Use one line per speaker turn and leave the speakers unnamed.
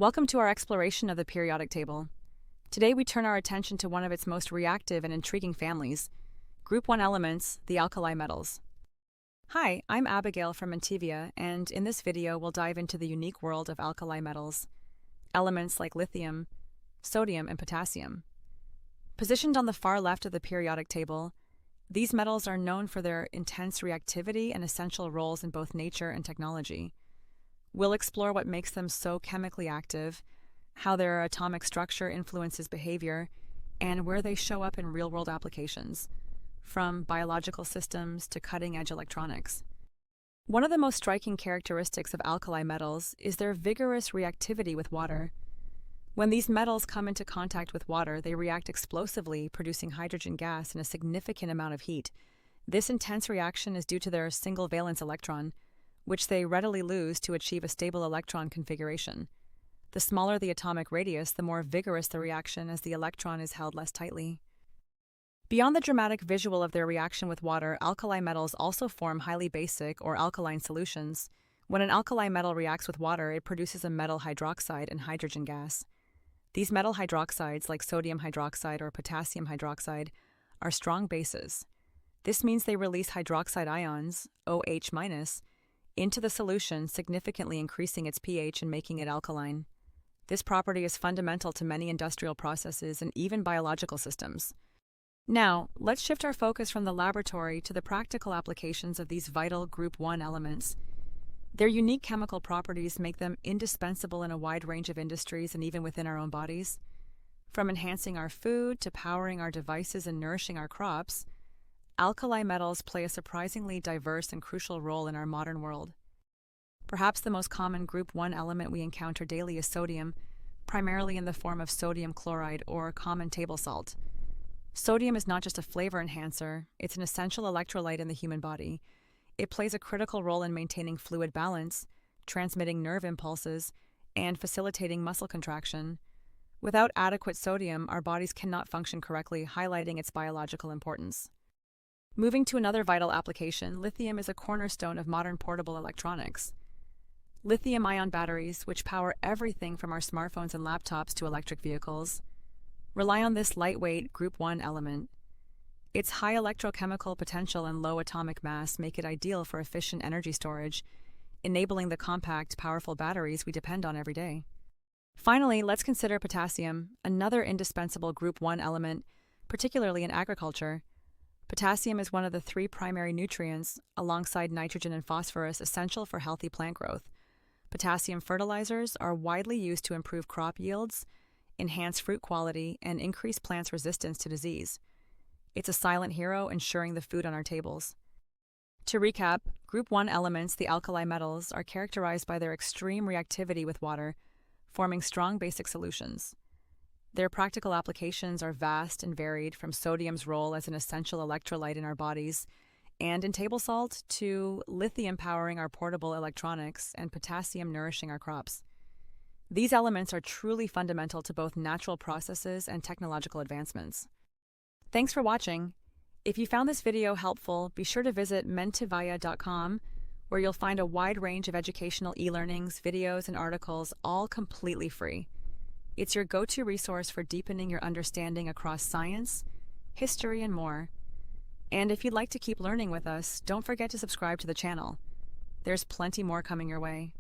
Welcome to our exploration of the periodic table. Today we turn our attention to one of its most reactive and intriguing families, Group 1 elements, the alkali metals. Hi, I'm Abigail from Mentivia, and in this video we'll dive into the unique world of alkali metals, elements like lithium, sodium, and potassium. Positioned on the far left of the periodic table, these metals are known for their intense reactivity and essential roles in both nature and technology. We'll explore what makes them so chemically active, how their atomic structure influences behavior, and where they show up in real-world applications, from biological systems to cutting-edge electronics. One of the most striking characteristics of alkali metals is their vigorous reactivity with water. When these metals come into contact with water, they react explosively, producing hydrogen gas and a significant amount of heat. This intense reaction is due to their single valence electron, which they readily lose to achieve a stable electron configuration. The smaller the atomic radius, the more vigorous the reaction as the electron is held less tightly. Beyond the dramatic visual of their reaction with water, alkali metals also form highly basic or alkaline solutions. When an alkali metal reacts with water, it produces a metal hydroxide and hydrogen gas. These metal hydroxides, like sodium hydroxide or potassium hydroxide, are strong bases. This means they release hydroxide ions, OH-, into the solution, significantly increasing its pH and making it alkaline. This property is fundamental to many industrial processes and even biological systems. Now, let's shift our focus from the laboratory to the practical applications of these vital Group 1 elements. Their unique chemical properties make them indispensable in a wide range of industries and even within our own bodies. From enhancing our food to powering our devices and nourishing our crops, alkali metals play a surprisingly diverse and crucial role in our modern world. Perhaps the most common Group 1 element we encounter daily is sodium, primarily in the form of sodium chloride or common table salt. Sodium is not just a flavor enhancer, it's an essential electrolyte in the human body. It plays a critical role in maintaining fluid balance, transmitting nerve impulses, and facilitating muscle contraction. Without adequate sodium, our bodies cannot function correctly, highlighting its biological importance. Moving to another vital application, lithium is a cornerstone of modern portable electronics. Lithium-ion batteries, which power everything from our smartphones and laptops to electric vehicles, rely on this lightweight Group 1 element. Its high electrochemical potential and low atomic mass make it ideal for efficient energy storage, enabling the compact, powerful batteries we depend on every day. Finally, let's consider potassium, another indispensable Group 1 element, particularly in agriculture. Potassium is one of the 3 primary nutrients, alongside nitrogen and phosphorus, essential for healthy plant growth. Potassium fertilizers are widely used to improve crop yields, enhance fruit quality, and increase plants' resistance to disease. It's a silent hero, ensuring the food on our tables. To recap, Group 1 elements, the alkali metals, are characterized by their extreme reactivity with water, forming strong basic solutions. Their practical applications are vast and varied, from sodium's role as an essential electrolyte in our bodies and in table salt to lithium powering our portable electronics and potassium nourishing our crops. These elements are truly fundamental to both natural processes and technological advancements. Thanks for watching. If you found this video helpful, be sure to visit mentivia.com, where you'll find a wide range of educational e-learnings, videos, and articles, all completely free. It's your go-to resource for deepening your understanding across science, history, and more. And if you'd like to keep learning with us, don't forget to subscribe to the channel. There's plenty more coming your way.